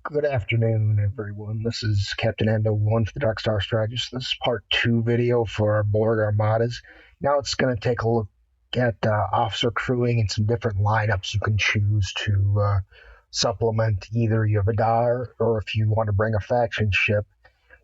Good afternoon, everyone. This is Captain Endo 1 for the Dark Star Strategist. This is part 2 video for our Borg Armadas. Now it's going to take a look at officer crewing and some different lineups you can choose to supplement either your Vidar or if you want to bring a faction ship,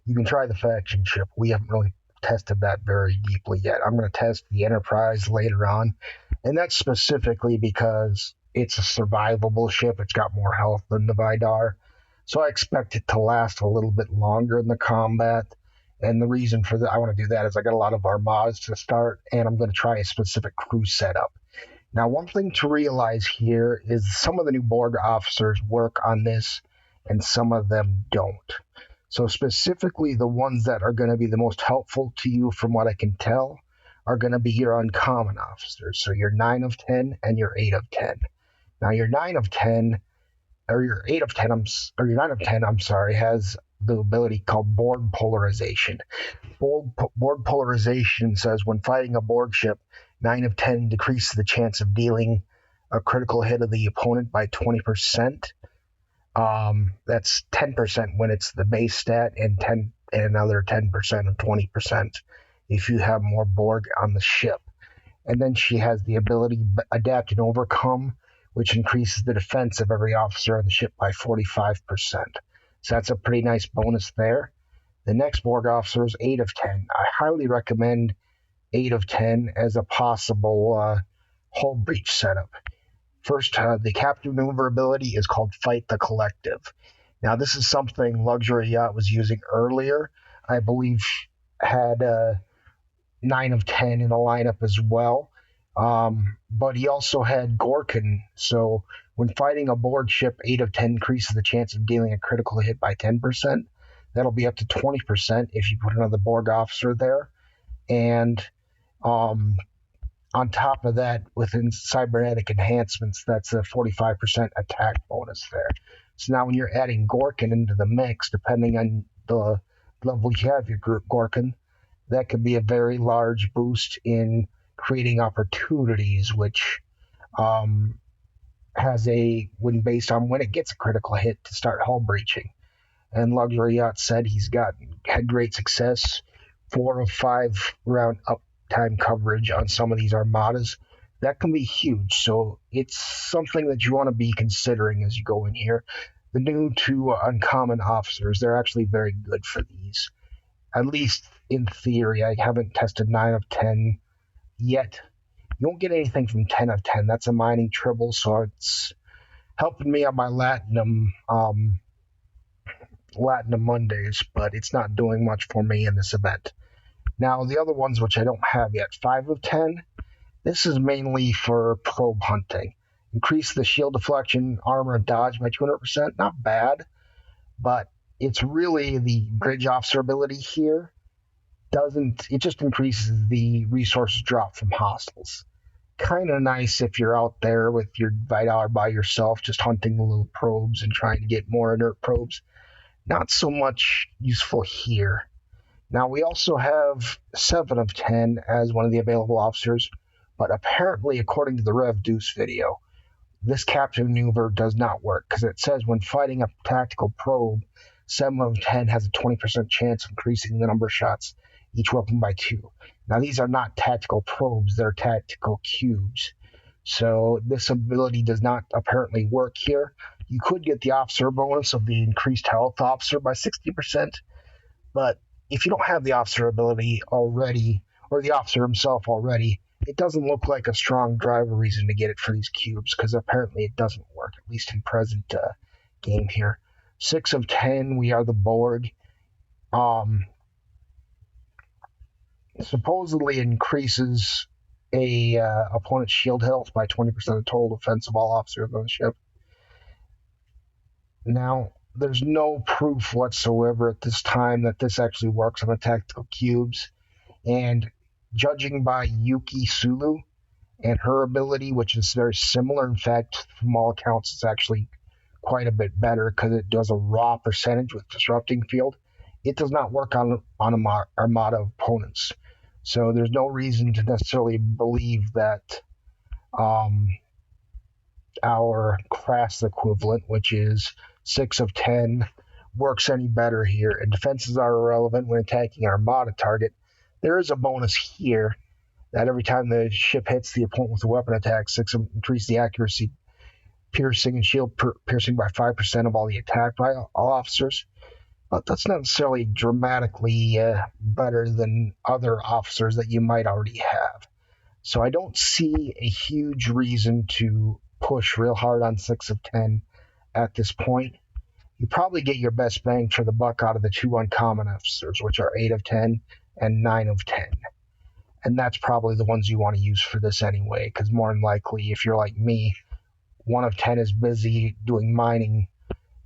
you can try the faction ship. We haven't really tested that very deeply yet. I'm going to test the Enterprise later on, and that's specifically because it's a survivable ship. It's got more health than the Vidar. So I expect it to last a little bit longer in the combat. And the reason for that, I want to do that is I got a lot of armadas to start, and I'm going to try a specific crew setup. Now, one thing to realize here is some of the new Borg officers work on this, and some of them don't. So specifically, the ones that are going to be the most helpful to you, from what I can tell, are going to be your uncommon officers. So your 9 of 10 and your 8 of 10. Now, your 9 of 10 or your 8 of 10, or your 9 of 10, I'm sorry, has the ability called Borg polarization. Borg polarization says when fighting a Borg ship, 9 of 10 decreases the chance of dealing a critical hit of the opponent by 20%. That's 10% when it's the base stat, and another 10% or 20% if you have more Borg on the ship. And then she has the ability adapt and overcome, which increases the defense of every officer on the ship by 45%. So that's a pretty nice bonus there. The next Borg officer is 8 of 10. I highly recommend 8 of 10 as a possible hull breach setup. First, the captive maneuverability is called Fight the Collective. Now, this is something Luxury Yacht was using earlier. I believe had 9 of 10 in the lineup as well. But he also had Gorkin, so when fighting a Borg ship, 8 of 10 increases the chance of dealing a critical hit by 10%. That'll be up to 20% if you put another Borg officer there. And on top of that, within cybernetic enhancements, that's a 45% attack bonus there. So now when you're adding Gorkin into the mix, depending on the level you have your Gorkin, that could be a very large boost in creating opportunities, which has when based on when it gets a critical hit to start hull breaching. And Luxury Yacht said he's had great success, 4 of 5 round uptime coverage on some of these armadas. That can be huge, so it's something that you want to be considering as you go in here. The new 2 uncommon officers, they're actually very good for these, at least in theory. I haven't tested 9 of 10 yet. You won't get anything from 10 of 10. That's a mining triple, so it's helping me on my Latinum Mondays, but it's not doing much for me in this event. Now, the other ones, which I don't have yet, 5 of 10, this is mainly for probe hunting. Increase the shield deflection, armor, and dodge by 200%. Not bad, but it's really the bridge officer ability here. It just increases the resources drop from hostiles. Kind of nice if you're out there with your Vidar by yourself, just hunting the little probes and trying to get more inert probes. Not so much useful here. Now, we also have 7 of 10 as one of the available officers, but apparently, according to the Rev Deuce video, this captive maneuver does not work, because it says when fighting a tactical probe, 7 of 10 has a 20% chance of increasing the number of shots each weapon by 2. Now, these are not tactical probes, they're tactical cubes. So this ability does not apparently work here. You could get the officer bonus of the increased health officer by 60%, but if you don't have the officer ability already, or the officer himself already, it doesn't look like a strong driver reason to get it for these cubes, because apparently it doesn't work, at least in present game here. 6 of 10, we are the Borg. Supposedly increases a opponent's shield health by 20% of total defense of all officers on the ship. Now, there's no proof whatsoever at this time that this actually works on the tactical cubes, and judging by Yuki Sulu and her ability, which is very similar, in fact, from all accounts, it's actually quite a bit better because it does a raw percentage with disrupting field. It does not work on Armada opponents. So there's no reason to necessarily believe that our crass equivalent, which is 6 of 10, works any better here. And defenses are irrelevant when attacking an Armada target. There is a bonus here that every time the ship hits the opponent with a weapon attack, 6 increase the accuracy, piercing, and shield piercing by 5% of all the attack by all officers. But that's not necessarily dramatically better than other officers that you might already have. So I don't see a huge reason to push real hard on 6 of 10 at this point. You probably get your best bang for the buck out of the 2 uncommon officers, which are 8 of 10 and 9 of 10. And that's probably the ones you want to use for this anyway, because more than likely, if you're like me, 1 of 10 is busy doing mining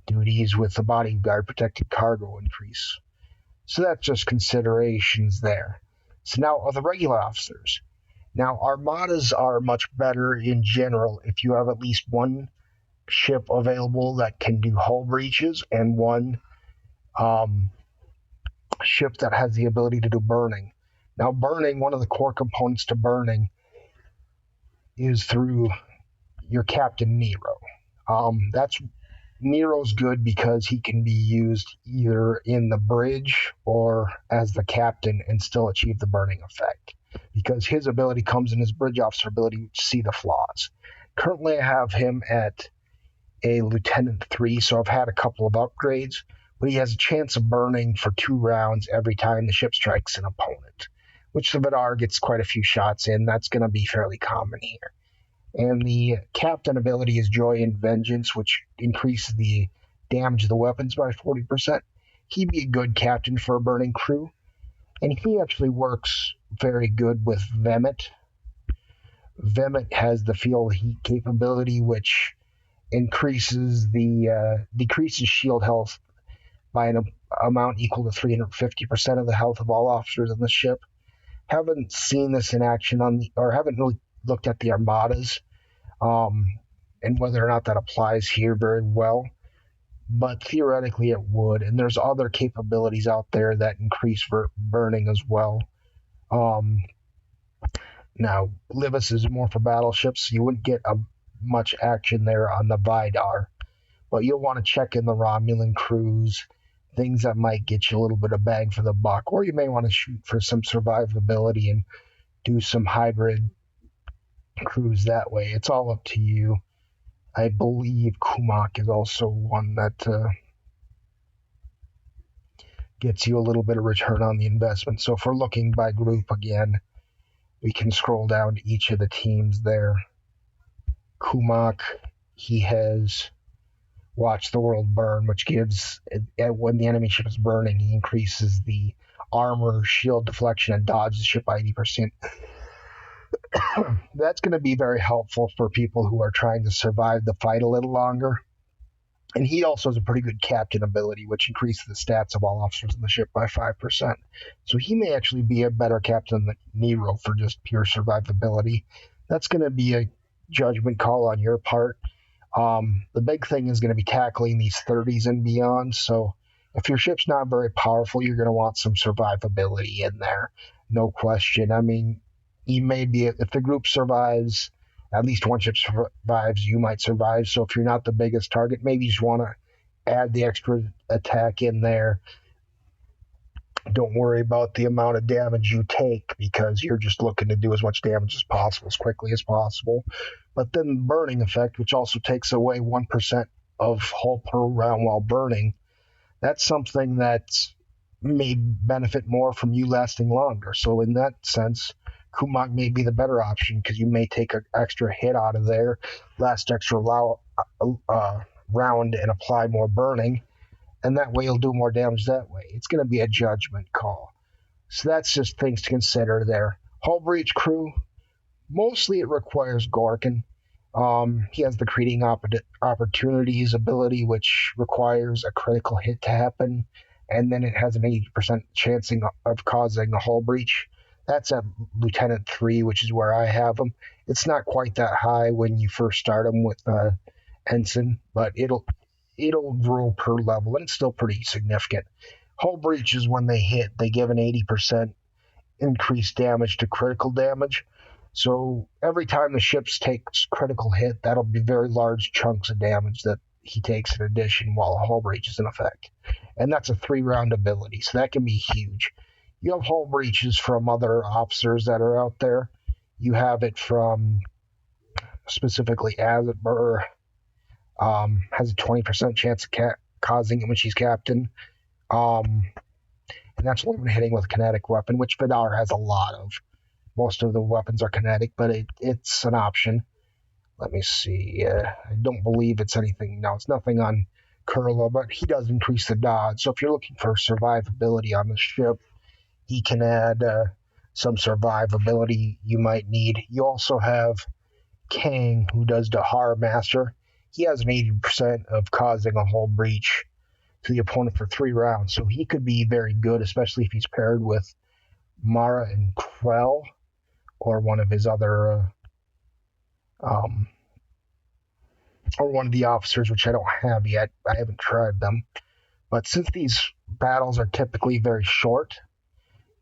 duties with the bodyguard protected cargo increase. So that's just considerations there. So now the regular officers. Now, armadas are much better in general if you have at least one ship available that can do hull breaches and one ship that has the ability to do burning. Now, burning, one of the core components to burning is through your Captain Nero. Nero's good because he can be used either in the bridge or as the captain and still achieve the burning effect, because his ability comes in his bridge officer ability to see the flaws. Currently, I have him at a Lieutenant 3, so I've had a couple of upgrades, but he has a chance of burning for 2 rounds every time the ship strikes an opponent, which the Vidar gets quite a few shots in. That's going to be fairly common here. And the captain ability is Joy and Vengeance, which increases the damage of the weapons by 40%. He'd be a good captain for a burning crew. And he actually works very good with Vemmet. Vemmet has the Feel Heat capability, which decreases shield health by an amount equal to 350% of the health of all officers on the ship. Haven't seen this in action haven't really looked at the armadas and whether or not that applies here very well, but theoretically it would. And there's other capabilities out there that increase burning as well. Now, Livus is more for battleships, so you wouldn't get much action there on the Vidar, but you'll want to check in the Romulan crews, things that might get you a little bit of bang for the buck, or you may want to shoot for some survivability and do some hybrid crews that way. It's all up to you. I believe Kumak is also one that gets you a little bit of return on the investment. So if we're looking by group again, we can scroll down to each of the teams there. Kumak, he has Watch the World Burn, which gives, when the enemy ship is burning, he increases the armor, shield deflection, and dodge the ship by 80%. That's going to be very helpful for people who are trying to survive the fight a little longer. And he also has a pretty good captain ability, which increases the stats of all officers in the ship by 5%. So he may actually be a better captain than Nero for just pure survivability. That's going to be a judgment call on your part. The big thing is going to be tackling these 30s and beyond. So if your ship's not very powerful, you're going to want some survivability in there. No question. I mean, you may be, if the group survives, at least one ship survives, you might survive. So if you're not the biggest target, maybe you just want to add the extra attack in there. Don't worry about the amount of damage you take, because you're just looking to do as much damage as possible, as quickly as possible. But then burning effect, which also takes away 1% of hull per round while burning, that's something that may benefit more from you lasting longer. So in that sense, Kumak may be the better option, because you may take an extra hit out of there, last extra round, and apply more burning, and that way you'll do more damage that way. It's going to be a judgment call. So that's just things to consider there. Hull breach crew, mostly it requires Gorkin. He has the creating opportunities ability, which requires a critical hit to happen, and then it has an 80% chance of causing a hull breach. That's at Lieutenant 3, which is where I have him. It's not quite that high when you first start him with Ensign, but it'll grow per level, and it's still pretty significant. Hull breaches, when they hit, they give an 80% increased damage to critical damage. So every time the ships takes critical hit, that'll be very large chunks of damage that he takes in addition while a hull breach is in effect. And that's a 3-round ability, so that can be huge. You have hull breaches from other officers that are out there. You have it from specifically Azabur, has a 20% chance of causing it when she's captain. Um, and that's when hitting with a kinetic weapon, which Vidar has a lot of. Most of the weapons are kinetic, but it's an option. Let me see. I don't believe it's anything. No, it's nothing on Kurla, but he does increase the dodge. So if you're looking for survivability on the ship, he can add some survivability you might need. You also have Kang, who does Dahar Master. He has an 80% of causing a hull breach to the opponent for 3 rounds, so he could be very good, especially if he's paired with Mara and Krell or one of his other um, or one of the officers, which I don't have yet. I haven't tried them. But since these battles are typically very short,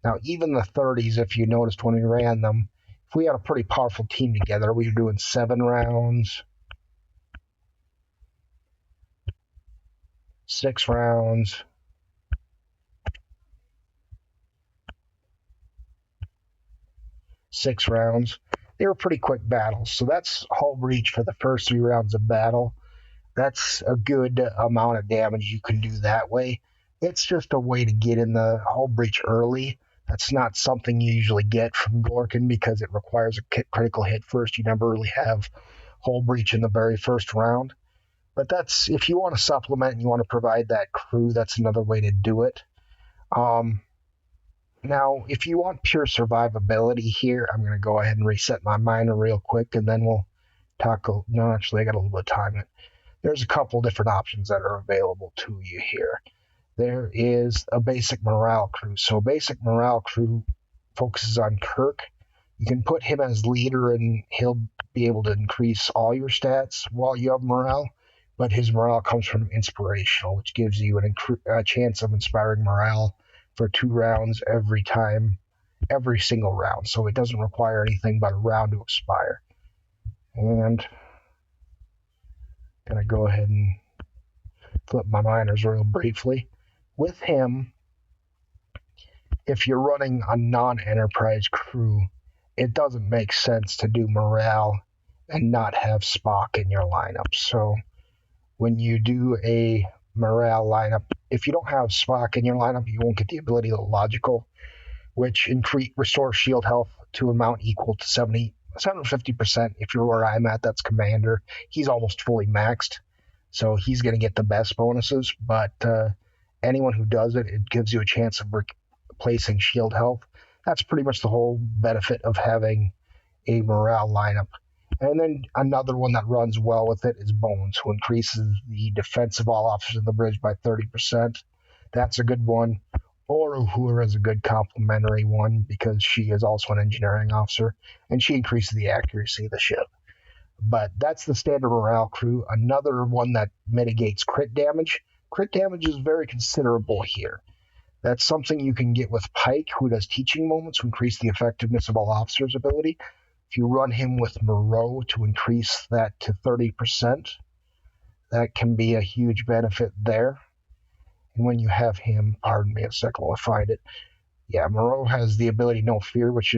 now even the 30s, if you noticed when we ran them, if we had a pretty powerful team together, we were doing 7 rounds, 6 rounds, 6 rounds. They were pretty quick battles. So that's hull breach for the first 3 rounds of battle. That's a good amount of damage you can do that way. It's just a way to get in the hull breach early. That's not something you usually get from Gorkin because it requires a critical hit first. You never really have hull breach in the very first round. But that's, if you want to supplement and you want to provide that crew, that's another way to do it. Now, if you want pure survivability here, I'm going to go ahead and reset my miner real quick, and then we'll talk. No, actually, I got a little bit of time. There's a couple different options that are available to you here. There is a basic morale crew. So basic morale crew focuses on Kirk. You can put him as leader and he'll be able to increase all your stats while you have morale, but his morale comes from inspirational, which gives you a chance of inspiring morale for 2 rounds every single round. So it doesn't require anything but a round to expire. And I'm going to go ahead and flip my miners real briefly. With him, if you're running a non-enterprise crew, it doesn't make sense to do morale and not have Spock in your lineup. So when you do a morale lineup, if you don't have Spock in your lineup, you won't get the ability to Logical, which restores shield health to an amount equal to 750%. If you're where I'm at, that's Commander. He's almost fully maxed, so he's going to get the best bonuses, but anyone who does it, it gives you a chance of replacing shield health. That's pretty much the whole benefit of having a morale lineup. And then another one that runs well with it is Bones, who increases the defense of all officers in the bridge by 30%. That's a good one. Or Uhura is a good complementary one because she is also an engineering officer, and she increases the accuracy of the ship. But that's the standard morale crew. Another one that mitigates crit damage. Crit damage is very considerable here. That's something you can get with Pike, who does teaching moments to increase the effectiveness of all officers' ability. If you run him with Moreau to increase that to 30%, that can be a huge benefit there. And when you have him, pardon me a second, I'll find it. Yeah, Moreau has the ability No Fear, which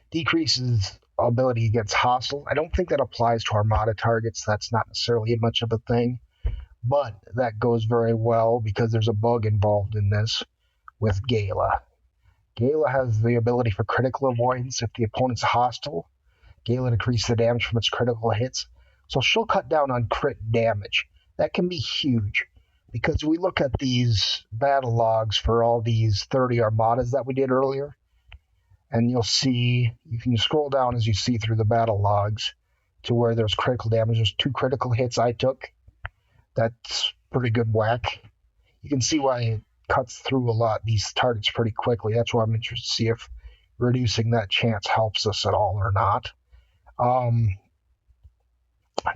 decreases ability against hostile. I don't think that applies to Armada targets. That's not necessarily much of a thing, but that goes very well because there's a bug involved in this with Gala. Gala has the ability for critical avoidance if the opponent's hostile. Gala decreases the damage from its critical hits, so she'll cut down on crit damage. That can be huge because we look at these battle logs for all these 30 armadas that we did earlier, and you can scroll down as you see through the battle logs to where there's critical damage. There's 2 critical hits I took. That's pretty good whack. You can see why it cuts through these targets pretty quickly. That's why I'm interested to see if reducing that chance helps us at all or not.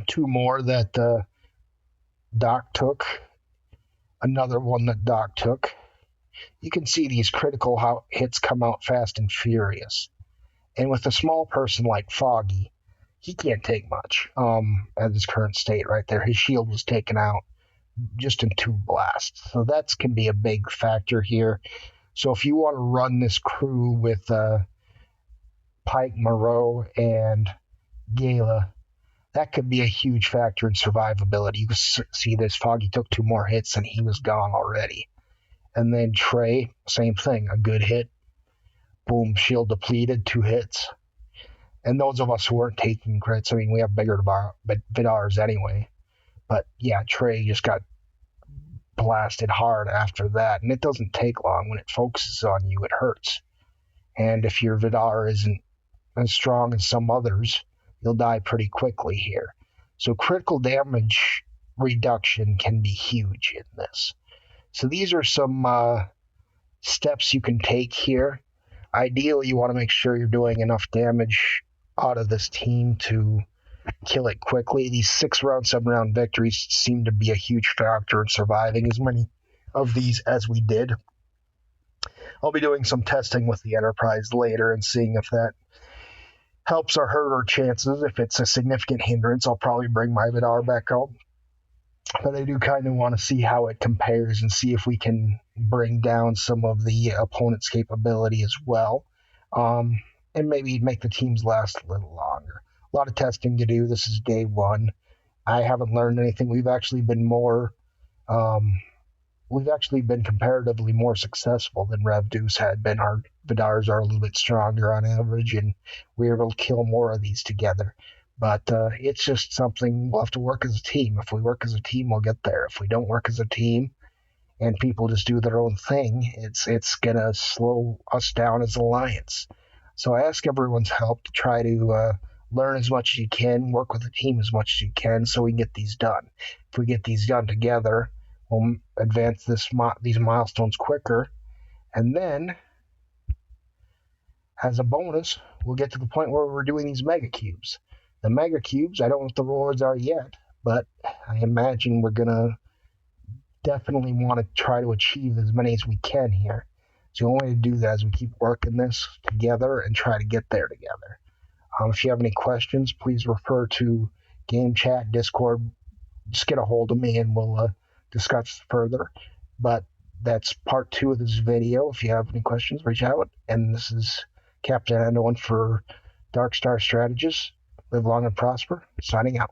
2 more that Doc took. Another one that Doc took you can see these critical hits come out fast and furious. And with a small person like Foggy, he can't take much at his current state right there. His shield was taken out just in 2 blasts. So that can be a big factor here. So if you want to run this crew with Pike, Moreau, and Gala, that could be a huge factor in survivability. You can see this. Foggy took 2 more hits and he was gone already. And then Trey, same thing, a good hit. Boom, shield depleted, 2 hits. And those of us who weren't taking crits, I mean, we have bigger Vidars anyway. But yeah, Trey just got blasted hard after that. And it doesn't take long. When it focuses on you, it hurts. And if your Vidar isn't as strong as some others, you'll die pretty quickly here. So critical damage reduction can be huge in this. So these are some steps you can take here. Ideally, you want to make sure you're doing enough damage out of this team to kill it quickly. These 6-round, 7-round victories seem to be a huge factor in surviving as many of these as we did. I'll be doing some testing with the Enterprise later and seeing if that helps or hurt our chances. If it's a significant hindrance, I'll probably bring my Vidar back out. But I do kind of want to see how it compares and see if we can bring down some of the opponent's capability as well. And maybe make the teams last a little longer. A lot of testing to do. This is day 1. I haven't learned anything. We've actually been comparatively more successful than Rev Deuce had been. Our Vidars are a little bit stronger on average, and we're able to kill more of these together. But it's just something we'll have to work as a team. If we work as a team, we'll get there. If we don't work as a team and people just do their own thing, it's going to slow us down as an alliance. So I ask everyone's help to try to learn as much as you can, work with the team as much as you can so we can get these done. If we get these done together, we'll advance these milestones quicker. And then, as a bonus, we'll get to the point where we're doing these mega cubes. The mega cubes, I don't know what the rewards are yet, but I imagine we're going to definitely want to try to achieve as many as we can here. So the only way to do that is we keep working this together and try to get there together. If you have any questions, please refer to Game Chat, Discord. Just get a hold of me and we'll discuss further. But that's part 2 of this video. If you have any questions, reach out. And this is Captain Ando for Dark Star Strategist. Live long and prosper. Signing out.